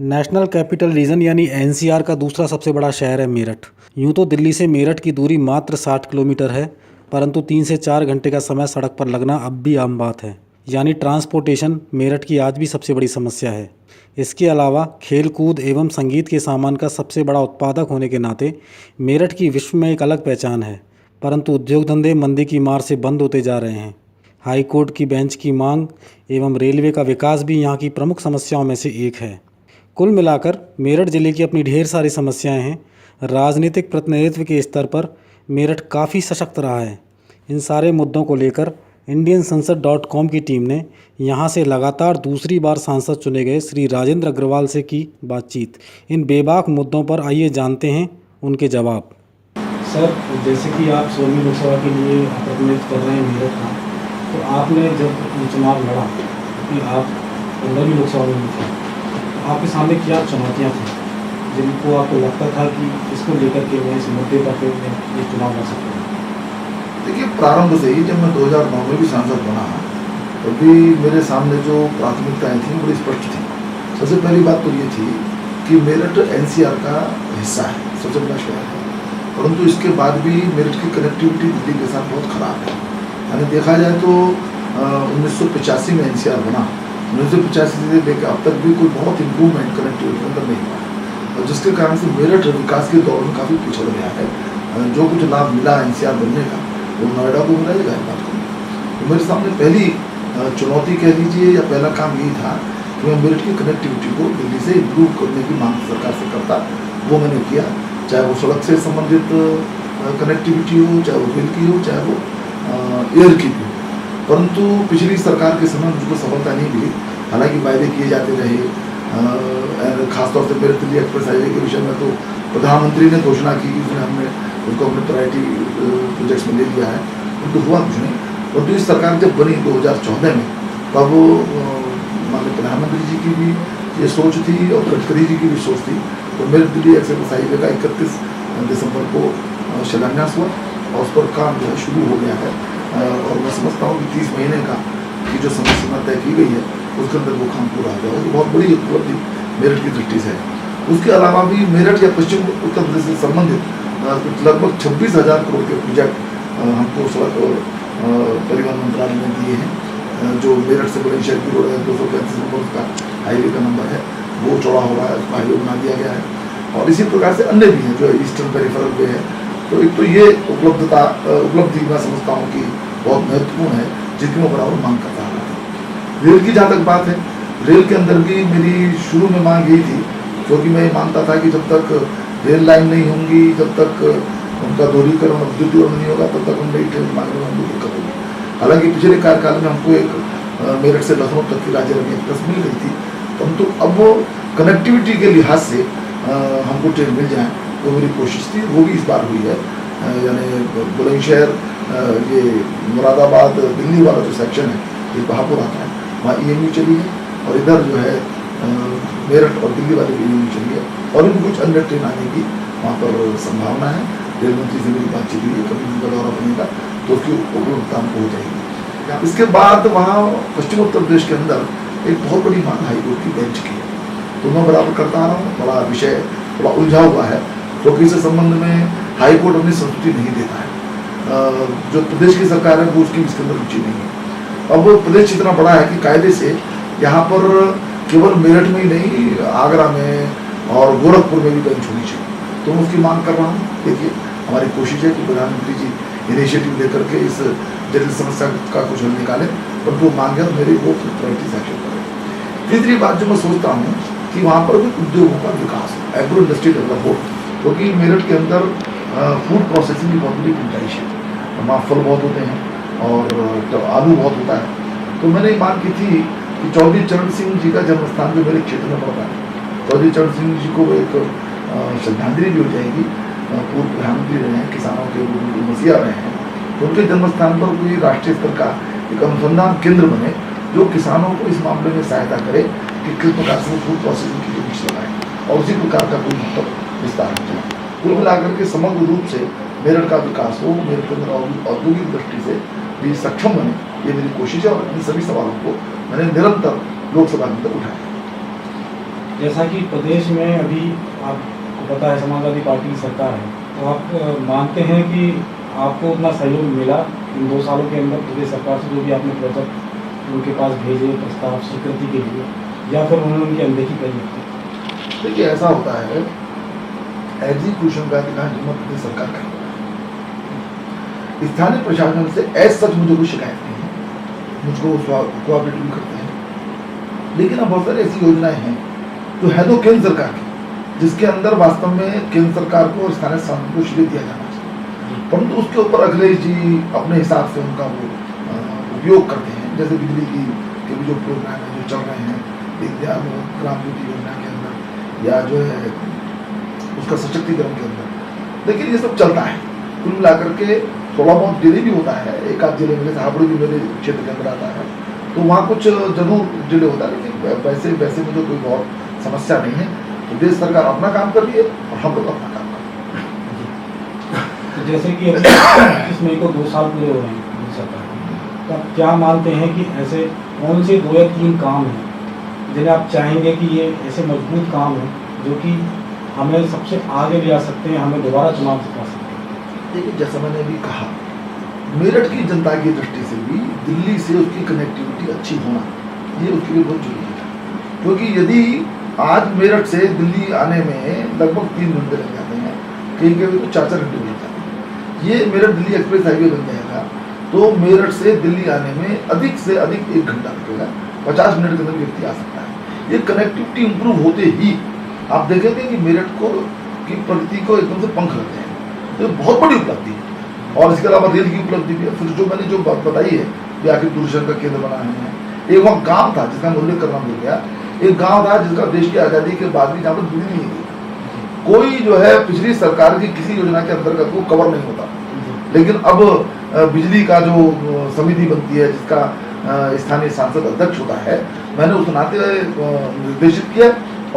National capital region यानी NCR का दूसरा सबसे बड़ा शहर है मेरठ। यूँ तो दिल्ली से मेरठ की दूरी मात्र 60 किलोमीटर है, परंतु 3 से 4 घंटे का समय सड़क पर लगना अब भी आम बात है। यानी ट्रांसपोर्टेशन मेरठ की आज भी सबसे बड़ी समस्या है। इसके अलावा खेल कूद एवं संगीत के सामान का सबसे बड़ा उत्पादक होने के नाते मेरठ की विश्व में एक अलग पहचान है, परंतु उद्योग धंधे मंदी की मार से बंद होते जा रहे हैं। हाई कोर्ट की बेंच की मांग एवं रेलवे का विकास भी यहाँ की प्रमुख समस्याओं में से एक है। कुल मिलाकर मेरठ जिले की अपनी ढेर सारी समस्याएं हैं। राजनीतिक प्रतिनिधित्व के स्तर पर मेरठ काफ़ी सशक्त रहा है। इन सारे मुद्दों को लेकर इंडियन संसद.com की टीम ने यहां से लगातार दूसरी बार सांसद चुने गए श्री राजेंद्र अग्रवाल से की बातचीत। इन बेबाक मुद्दों पर आइए जानते हैं उनके जवाब। सर, जैसे कि आप 16वीं लोकसभा के लिए प्रतिनिधित्व कर रहे हैं मेरठ का, तो आपने जब चुनाव लड़ा कि आप 15वीं लोकसभा में थे, आपके सामने क्या चुनौतियां थी जिनको आपको लगता था कि इसको लेकर के मैं इस मुद्दे पर ये चुनाव लड़ सकता हूँ? देखिए, प्रारंभ से ही जब मैं 2009 में भी सांसद बना तभी मेरे सामने जो प्राथमिकताएं थी बड़ी स्पष्ट थी। सबसे पहली बात तो ये थी कि मेरठ एनसीआर का हिस्सा है, सबसे बड़ा शहर है, परंतु इसके बाद भी मेरठ की कनेक्टिविटी दिल्ली के साथ बहुत खराब है। यानी देखा जाए तो 1985 में एनसीआर बना, 1985 से लेकर अब तक भी कोई बहुत इम्प्रूवमेंट कनेक्टिविटी के अंदर नहीं हुआ है, और जिसके कारण से मेरठ विकास के दौर में काफ़ी पिछड़ गया है। जो कुछ लाभ मिला एनसीआर बनने का वो नोएडा को मिलेगा, इस बात को। तो मेरे सामने पहली चुनौती कह लीजिए या पहला काम यही था कि मैं मेरठ की कनेक्टिविटी को दिल्ली से इम्प्रूव करने की मांग सरकार से करता। वो मैंने किया, चाहे वो सड़क से संबंधित कनेक्टिविटी हो, चाहे वो रेल की हो, चाहे वो एयर की भी हो। परंतु पिछली सरकार के समय मुझको सफलता नहीं मिली। हालांकि वायदे किए जाते रहे, खासतौर से मेरठ दिल्ली एक्सप्रेस हाईवे के विषय में तो प्रधानमंत्री ने घोषणा की कि उनको अपने प्रायोरिटी प्रोजेक्ट्स में ले लिया है, उनको हुआ कुछ नहीं। और तो इस सरकार जब बनी 2014 में, तब माननीय प्रधानमंत्री जी की भी ये सोच थी और गडकरी जी की भी सोच थी। तो मेरठ दिल्ली एक्सप्रेस हाईवे का 31 दिसंबर को शिलान्यास हुआ और उस पर काम जो है शुरू हो गया है। और मैं समझता हूँ कि 30 महीने का की जो समय सीमा तय की गई है उसके अंदर वो काम पूरा हो जाएगा। बहुत बड़ी उपलब्धि मेरठ की दृष्टि से है। उसके अलावा भी मेरठ या पश्चिम उत्तर प्रदेश से संबंधित लगभग 26,000 करोड़ के प्रोजेक्ट हमको सड़क और परिवहन मंत्रालय ने दिए हैं। जो मेरठ से बुलंदशहर की रोड है, 235 नंबर का हाईवे का नंबर है, वो चौड़ा हो रहा है, उसको हाईवे बना दिया गया है। और इसी प्रकार से अन्य भी हैं जो ईस्टर्न पेरिफेरल वे है। तो एक तो ये उपलब्धि मैं समझता हूँ कि बहुत महत्वपूर्ण है, जिसकी मैं बराबर मांग करता रहा था। रेल की जहाँ तक बात है, रेल के अंदर भी मेरी शुरू में मांग यही थी, क्योंकि मैं ये मानता था कि जब तक रेल लाइन नहीं होंगी, जब तक उनका दोहरीकरण और विद्युतीकरण नहीं होगा, तब तक हम नई ट्रेन मांगने में हमको दिक्कत होगी। हालांकि पिछले कार्यकाल में हमको एक मेरठ से लखनऊ तक की राज्य रानी एक्सप्रेस मिल गई थी, परंतु अब वो कनेक्टिविटी के लिहाज से हमको ट्रेन मिल जाए, तो मेरी कोशिश थी, वो भी इस बार हुई है। यानी बुलंदशहर, ये मुरादाबाद दिल्ली वाला जो सेक्शन है, ये बहापुर आता है, वहाँ EMU चली है, और इधर जो है मेरठ और दिल्ली वाले भी EMU चली है, और भी कुछ अन्य ट्रेन आने की वहाँ पर संभावना है। रेल मंत्री से मेरी बातचीत हुई है, कभी उनका दौरा बनेगा तो उसकी उपलब्धता हमको हो जाएगी। इसके बाद वहाँ पश्चिम उत्तर प्रदेश के अंदर एक बहुत बड़ी मांग हाईकोर्ट की बेंच की है, तो मैं बराबर करता आ रहा हूँ। बड़ा विषय थोड़ा उलझा हुआ है, क्योंकि इस संबंध में हाईकोर्ट अपनी संस्तुति नहीं देता है। जो प्रदेश की सरकार है वो उसकी इसके अंदर रुचि नहीं है। अब प्रदेश इतना बड़ा है कि कायदे से यहाँ पर केवल मेरठ में ही नहीं, आगरा में और गोरखपुर में भी बेंच होनी चाहिए। तो मैं उसकी मांग कर रहा हूँ। देखिए, हमारी कोशिश है कि प्रधानमंत्री जी इनिशिएटिव लेकर के इस जटिल समस्या का कुछ हल निकालें, पर वो मांग है मेरी, वो प्रायोरिटी से एक्शन करें। तीसरी बात जो मैं सोचता हूँ कि वहाँ पर भी उद्योगों का विकास हो, एग्रो इंडस्ट्री डेवलप हो, क्योंकि मेरठ के अंदर फूड प्रोसेसिंग की बहुत बड़ी गुंजाइश है। वहाँ फल बहुत होते हैं और आलू बहुत होता है। तो मैंने मांग की थी कि चौधरी चरण सिंह जी का जन्म स्थान जो मेरे क्षेत्र में पड़ता है, चौधरी चरण सिंह जी को एक श्रद्धांजलि भी हो जाएगी। पूर्व प्रधानमंत्री रहे हैं, किसानों के मसीहा रहे हैं, तो उनके जन्म स्थान पर कोई राष्ट्रीय स्तर का एक अनुसंधान केंद्र बने जो किसानों को इस मामले में सहायता करे कि किस प्रकार से फूड प्रोसेसिंग की बीज लगाए, और उसी प्रकार का कोई मतलब विस्तार हो जाए। कुल मिलाकर के समग्र रूप से मेरठ का विकास हो, मेरठ के अंदर औद्योगिक दृष्टि से भी सक्षम बने, ये मेरी कोशिश है। और इन सभी सवालों को मैंने निरंतर लोकसभा के अंदर उठाया। जैसा कि प्रदेश में अभी आपको पता है समाजवादी पार्टी की सरकार है, तो आप मानते हैं कि आपको उतना सहयोग मिला इन 2 सालों के अंदर प्रदेश सरकार से, जो भी आपने प्रोजेक्ट उनके पास भेजे प्रस्ताव स्वीकृति के लिए, या फिर उन्होंने उनकी अनदेखी करी होती? देखिए ऐसा होता है, एग्जीक्यूशन का अधिकार मध्य प्रदेश सरकार का है। स्थानीय प्रशासन से ऐसा सच मुझे कोई शिकायत नहीं है, मुझको कोऑपरेट भी करते हैं। लेकिन अब बहुत सारी ऐसी योजनाएं हैं जो है तो केंद्र सरकार की, जिसके अंदर वास्तव में केंद्र सरकार को और स्थानीय शासन को श्रेय दिया जाना चाहिए, परंतु उसके ऊपर अखिलेश जी अपने हिसाब से उनका वो उपयोग करते हैं। जैसे बिजली की के भी जो प्रोग्राम है जो चल रहे हैं, दीनदयाल ग्राम ज्योति योजना के अंदर या जो है उसका सशक्तिकरण के अंदर, लेकिन ये सब चलता है। कुल मिलाकर के थोड़ा बहुत डिले भी होता है, एक आध जिले में, जैसे हापुड़ भी मेरे क्षेत्र के अंदर आता है, तो वहाँ कुछ जरूर डिले होता है, लेकिन वैसे मुझे कोई बहुत समस्या नहीं है। प्रदेश सरकार अपना काम कर रही है और हम लोग अपना काम कर रहे हैं। तो जैसे कि 25 मई को 2 साल पूरे हो रहे हैं सरकार, तो आप क्या मानते हैं कि ऐसे कौन से 2 या 3 काम हैं जिन्हें आप चाहेंगे कि ये ऐसे मजबूत काम हैं जो कि हमें सबसे आगे ले आ सकते हैं, हमें दोबारा चुनाव जिता सकते हैं? देखिए जैसा मैंने अभी कहा, मेरठ की जनता की दृष्टि से भी दिल्ली से उसकी कनेक्टिविटी अच्छी होना ये उसके लिए बहुत जरूरी है, क्योंकि यदि आज मेरठ से दिल्ली आने में लगभग 3 घंटे लग जाते हैं, कहीं कहीं तो 4-4 घंटे लग जाते हैं। ये मेरठ दिल्ली एक्सप्रेस हाईवे बन जाएगा तो मेरठ से दिल्ली आने में अधिक से अधिक 1 घंटा लगेगा, 50 मिनट के अंदर व्यक्ति आ सकता है। ये कनेक्टिविटी इंप्रूव होते ही आप देखेंगे कि मेरठ को की प्रगति को एकदम से पंख लग जाएंगे, तो बहुत बड़ी उपलब्धि है। और इसके अलावा रेल की उपलब्धि भी है। फिर जो मैंने जो बात बताई है कि आखिर दूरदर्शन का केंद्र बना है, एक वहाँ गाँव था जिसका मैं उल्लेख करना भूल गया, एक गांव था जिसका देश की आज़ादी के बाद भी जहाँ पर बिजली नहीं थी, कोई जो है पिछली सरकार की किसी योजना के अंतर्गत वो कवर नहीं होता। लेकिन अब बिजली का जो समिति बनती है जिसका स्थानीय सांसद अध्यक्ष होता है, मैंने उस नाते निर्देशित किया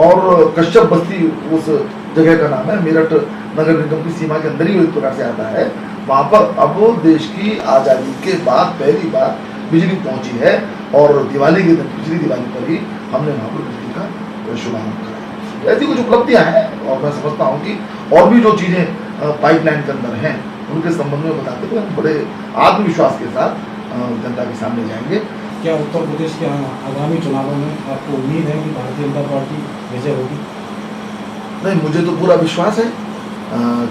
और कश्यप बस्ती उस जगह का नाम है, मेरठ नगर निगम की सीमा के अंदर ही एक प्रकार से आता है। वहाँ पर अब देश की आज़ादी के बाद पहली बार बिजली पहुंची है और दिवाली के दिन, पिछली दिवाली पर ही हमने वहाँ पर बिजली का शुभारंभ करा। ऐसी कुछ उपलब्धियाँ हैं और मैं समझता हूँ कि और भी जो चीज़ें पाइपलाइन के अंदर हैं उनके संबंध में बताते हुए हम बड़े आत्मविश्वास के साथ जनता के सामने जाएंगे। क्या उत्तर प्रदेश के आगामी चुनावों में आपको उम्मीद है कि भारतीय जनता पार्टी विजय होगी? नहीं, मुझे तो पूरा विश्वास है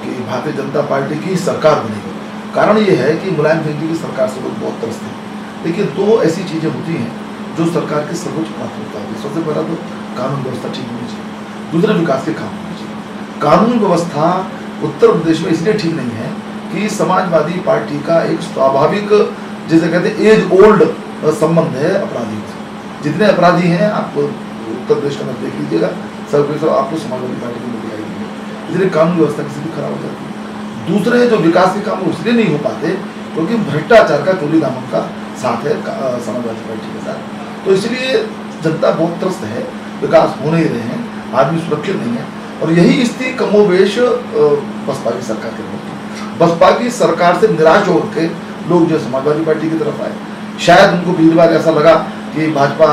कि भारतीय जनता पार्टी की सरकार बनेगी। कारण ये है कि मुलायम सिंह जी की सरकार से लोग बहुत त्रस्त हैं। देखिए 2 ऐसी चीज़ें होती हैं जो सरकार की सर्वोच्च प्राथमिकता होती है। सबसे पहला तो कानून व्यवस्था ठीक होनी चाहिए, दूसरा विकास के काम होने चाहिए। कानून व्यवस्था उत्तर प्रदेश में इसलिए ठीक नहीं है कि समाजवादी पार्टी का एक स्वाभाविक, जैसे कहते हैं एज ओल्ड संबंध है अपराधियों से। जितने अपराधी हैं आप उत्तर प्रदेश का देख लीजिएगा, सब आपको समाजवादी पार्टी को मिल जाएगी, इसलिए कानून व्यवस्था किसी भी खराब हो जाती है। दूसरे जो विकास के काम इसलिए नहीं हो पाते क्योंकि भ्रष्टाचार का चोली दामन का साथ है समाजवादी पार्टी के साथ, तो इसलिए जनता बहुत त्रस्त है, विकास हो नहीं रहे हैं, आदमी सुरक्षित नहीं है। और यही स्थिति कमोवेश बसपा की सरकार के अंदर थी। बसपा की सरकार से निराश होकर के लोग जो समाजवादी पार्टी की तरफ आए, शायद उनको पिछली बार ऐसा लगा कि भाजपा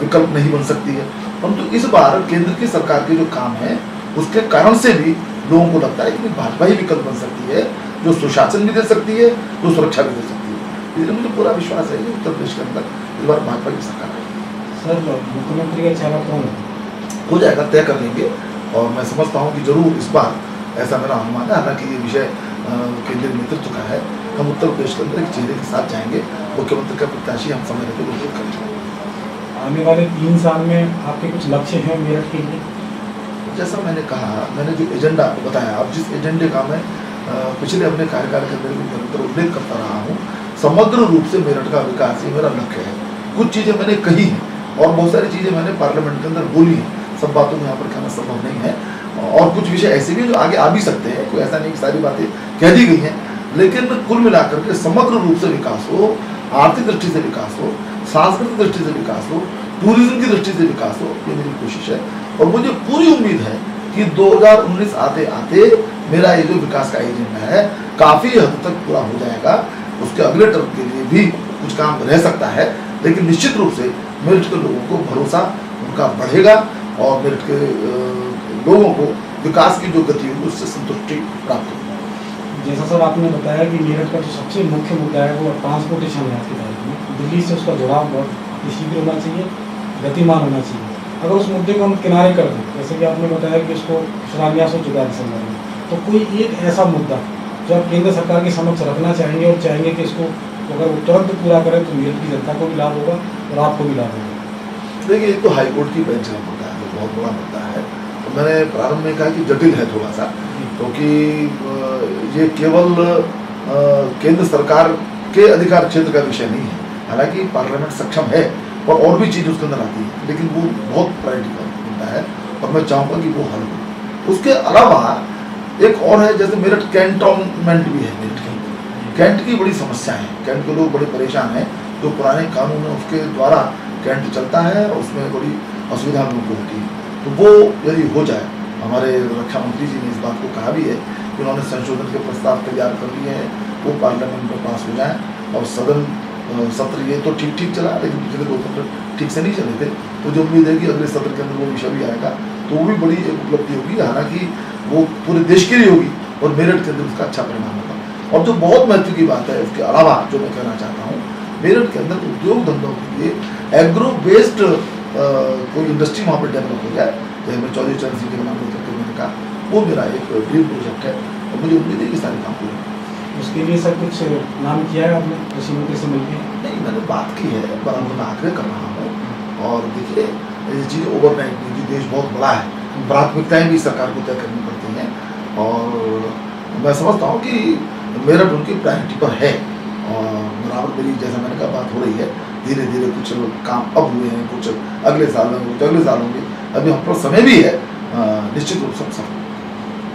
विकल्प नहीं बन सकती है, परंतु इस बार केंद्र की सरकार के जो काम है उसके कारण से भी लोगों को लगता है कि भाजपा ही विकल्प बन सकती है, जो सुशासन भी दे सकती है, जो सुरक्षा भी दे सकती है। इसलिए मुझे पूरा विश्वास है कि उत्तर प्रदेश के अंदर इस बार भाजपा की सरकार है। सर, मुख्यमंत्री का चेहरा कौन है? हो जाएगा, तय कर लेंगे, और मैं समझता हूँ कि जरूर इस बार ऐसा मेरा अनुमान है। हालांकि ये विषय केंद्रीय नेतृत्व का है, हम उत्तर प्रदेश के अंदर एक चेहरे के साथ जाएंगे, मुख्यमंत्री का प्रत्याशी हम समय रहते बिल्कुल करेंगे। आने वाले 3 साल में आपके कुछ लक्ष्य हैं मेरठ के लिए? जैसा मैंने कहा, मैंने जो एजेंडा आपको बताया, अब जिस एजेंडे का मैं पिछले अपने कार्यकाल के अंदर भी निरंतर उल्लेख करता रहा हूँ, समग्र रूप से मेरठ का विकास ही मेरा लक्ष्य है। कुछ चीज़ें मैंने कही हैं और बहुत सारी चीज़ें मैंने पार्लियामेंट के अंदर बोली हैं, सब बातों में यहाँ पर कहना संभव नहीं है, और कुछ विषय ऐसे भी जो आगे आ भी सकते हैं, कोई ऐसा नहीं कि सारी बातें कह दी गई हैं, लेकिन कुल मिलाकर के समग्र रूप से विकास हो, आर्थिक दृष्टि से विकास हो, सांस्कृतिक दृष्टि से विकास हो, टूरिज्म की दृष्टि से विकास हो, ये मेरी कोशिश है। और मुझे पूरी उम्मीद है कि 2019 आते आते मेरा ये जो विकास का एजेंडा है काफ़ी हद तक पूरा हो जाएगा। उसके अगले टर्म के लिए भी कुछ काम रह सकता है, लेकिन निश्चित रूप से मेरठ के लोगों को भरोसा उनका बढ़ेगा और मेरठ के लोगों को विकास की जो गति होगी उससे संतुष्टि प्राप्त होगी। जैसा सर आपने बताया कि मेरठ का जो सबसे मुख्य मुद्दा है वो ट्रांसपोर्टेशन है आज की तारीख में। दिल्ली से उसका जुड़ाव बहुत शीघ्र होना चाहिए, गतिमान होना चाहिए। अगर उस मुद्दे को हम किनारे कर दें, जैसे कि आपने बताया कि उसको शिलान्यास हो चुका है दिसंबर में, तो कोई एक ऐसा मुद्दा जो आप केंद्र सरकार के समक्ष रखना चाहेंगे और चाहेंगे कि इसको अगर वो तुरंत पूरा करें तो मेरठ की जनता को भी लाभ होगा और आपको भी लाभ होगा। देखिए, एक तो हाईकोर्ट की बेंच का मुद्दा है, बहुत बड़ा मुद्दा है। तो मैंने प्रारंभ में कहा कि जटिल है थोड़ा सा, क्योंकि ये केवल केंद्र सरकार के अधिकार क्षेत्र का विषय नहीं है। हालांकि पार्लियामेंट सक्षम है और भी चीज़ उसके अंदर आती है, लेकिन वो बहुत प्रायोरिटी का मुद्दा है और मैं चाहूँगा कि वो हल हो। उसके अलावा एक और है, जैसे मेरठ कैंटोनमेंट भी है। मेरठ के कैंट की बड़ी समस्या है, कैंट के लोग बड़े परेशान हैं। जो पुराने कानून है उसके द्वारा कैंट चलता है और उसमें बड़ी असुविधा लोगों को होती है। तो वो यदि हो जाए, हमारे रक्षा मंत्री जी ने इस बात को कहा भी है कि उन्होंने संशोधन के प्रस्ताव तैयार कर लिए हैं, वो पार्लियामेंट में पास हो जाए और सदन सत्र ये तो ठीक चला, लेकिन पिछले 2 सत्र ठीक से नहीं चले थे। तो जो उम्मीद है कि अगले सत्र के अंदर वो विषय भी आएगा, तो वो भी बड़ी एक उपलब्धि होगी। हालांकि वो पूरे देश के लिए होगी और मेरठ के अंदर उसका अच्छा परिणाम होगा। और जो बहुत महत्व की बात है, उसके अलावा जो मैं कहना चाहता हूँ, मेरठ के अंदर उद्योग धंधों के लिए एग्रो बेस्ड कोई इंडस्ट्री वहाँ पर डेवलप हो जाए, जैसे मैं चौधरी चरण सिंह के नाम करके मैंने कहा, वो मेरा एक ड्रीम प्रोजेक्ट है और मुझे उम्मीद है कि सारे काम पूरे। उसके लिए सर कुछ नाम किया है आपने कृषि मंत्री से मिलकर? नहीं, मैंने बात की है, परंतु मैं आग्रह कर रहा हूँ। और देखिए, ये चीज़ ओवरनाइट नहीं, देश बहुत बड़ा है, प्राथमिकताएं भी सरकार को तय करनी पड़ती हैं और मैं समझता हूँ कि मेरठ उनकी प्रायोरिटी पर है। और बराबर मेरी, जैसा मैंने कहा, बात हो रही है। धीरे धीरे कुछ काम अब हुए हैं, कुछ अगले साल में, कुछ अगले साल होंगे। अभी हम पर समय भी है, निश्चित रूप से सब।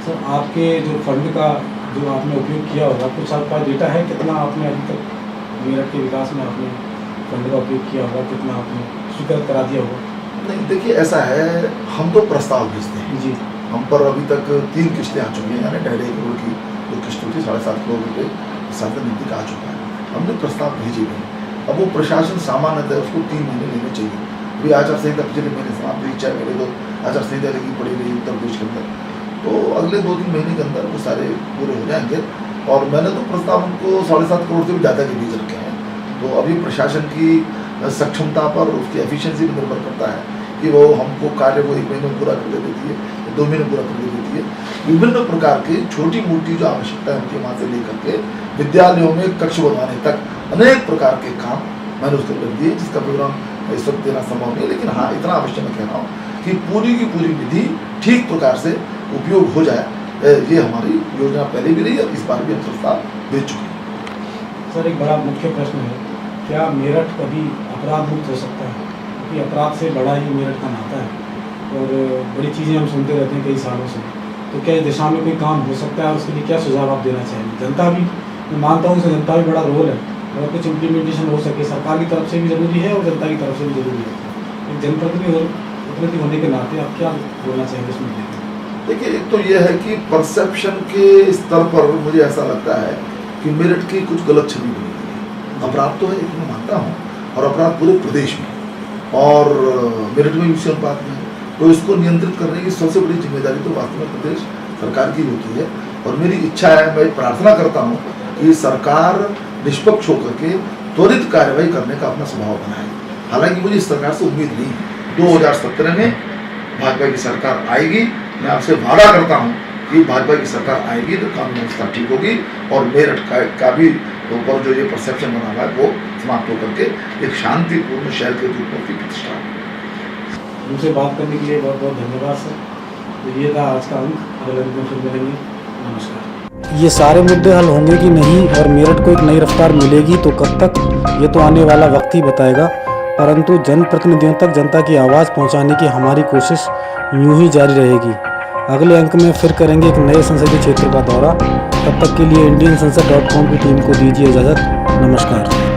सर, आपके जो फंड का जो आपने उपयोग किया होगा, कुछ आपका डेटा है कितना आपने अभी तक मेरठ के विकास में आपने फंड का उपयोग किया होगा, कितना आपने स्वीकृत करा दिया होगा? नहीं, देखिए ऐसा है, हम तो प्रस्ताव भेजते हैं जी। हम पर अभी तक 3 किस्तें आ चुकी हैं, यानी 2.5 करोड़ की जो किस्त होती है, 7.5 करोड़ रुपये शासन नीति का आ चुका है। हमने प्रस्ताव भेजे हुए हैं। अब वो प्रशासन सामान्यतः उसको 3 महीने लेने चाहिए। अभी आचार संहिता पिछले महीने समाप्त हुई, 6 महीने तो आचार संहिता लगी पड़ी रही उत्तर प्रदेश के अंदर, तो अगले 2-3 महीने के अंदर वो सारे पूरे हो जाएंगे। और मैंने तो प्रस्ताव उनको 7.5 करोड़ से भी ज़्यादा के बीच रखे हैं। तो अभी प्रशासन की सक्षमता पर, उसकी एफिशिएंसी पर निर्भर करता है कि वो हमको कार्य को 1 महीने में पूरा कर देती है, 2 महीने पूरा कर देती है। विभिन्न प्रकार की छोटी मोटी जो आवश्यकता है उनके वहाँ से लेकर के विद्यालयों में कक्ष बनवाने तक अनेक प्रकार के काम मैंने उसको कर दिए, जिसका विवरण इस वक्त देना संभव नहीं है। लेकिन हाँ, इतना अवश्य मैं कह रहा हूँ कि पूरी की पूरी विधि ठीक प्रकार से उपयोग हो जाए, ये हमारी योजना पहले भी रही है, इस बार भी हम प्रस्ताव भेज चुके हैं। सर, एक बड़ा मुख्य प्रश्न है, क्या मेरठ कभी अपराध मुक्त हो सकता है? क्योंकि अपराध से बड़ा ही मेरठ का नाता है और बड़ी चीज़ें हम सुनते रहते हैं कई सालों से। तो क्या इस दिशा में कोई काम हो सकता है? उसके लिए क्या सुझाव आप देना चाहेंगे? जनता भी, मैं मानता हूँ उसमें जनता भी बड़ा रोल है, अगर कुछ इम्प्लीमेंटेशन हो सके सरकार की तरफ से भी ज़रूरी है और जनता की तरफ से भी ज़रूरी है। एक जनप्रतिनिधि होने के नाते आप क्या बोलना चाहेंगे इसमें? देखिए, एक तो ये है कि परसेप्शन के स्तर पर मुझे ऐसा लगता है कि मेरठ की कुछ गलत छवि बनी हुई है। अपराध तो है, एक मैं मानता हूँ, और अपराध पूरे प्रदेश में और मेरठ में भी उसी अनुपात में है। तो इसको नियंत्रित करने की सबसे बड़ी जिम्मेदारी तो वास्तव में प्रदेश सरकार की होती है। और मेरी इच्छा है, मैं प्रार्थना करता हूँ कि सरकार निष्पक्ष होकर के त्वरित कार्रवाई करने का अपना स्वभाव बनाए। हालांकि मुझे इस सरकार से उम्मीद नहीं है। 2017 में भाजपा की सरकार आएगी, मैं आपसे वादा करता हूं कि भाजपा की सरकार आएगी तो कानून व्यवस्था ठीक होगी और मेरठ का भी ऊपर जो ये परसेप्शन बना हुआ है वो समाप्त होकर के एक शांतिपूर्ण शहर के रूप में उसकी प्रतिष्ठा होगी। मुझसे बात करने के लिए बहुत बहुत धन्यवाद सर। तो ये था आज का अंक, अगले अंक में फिर मिलेंगे। नमस्कार। ये सारे मुद्दे हल होंगे कि नहीं और मेरठ को एक नई रफ्तार मिलेगी तो कब तक, ये तो आने वाला वक्त ही बताएगा। परंतु जनप्रतिनिधियों तक जनता की आवाज़ पहुंचाने की हमारी कोशिश यूं ही जारी रहेगी। अगले अंक में फिर करेंगे एक नए संसदीय क्षेत्र का दौरा। तब तक के लिए indiansensad.com की टीम को दीजिए इजाज़त। नमस्कार।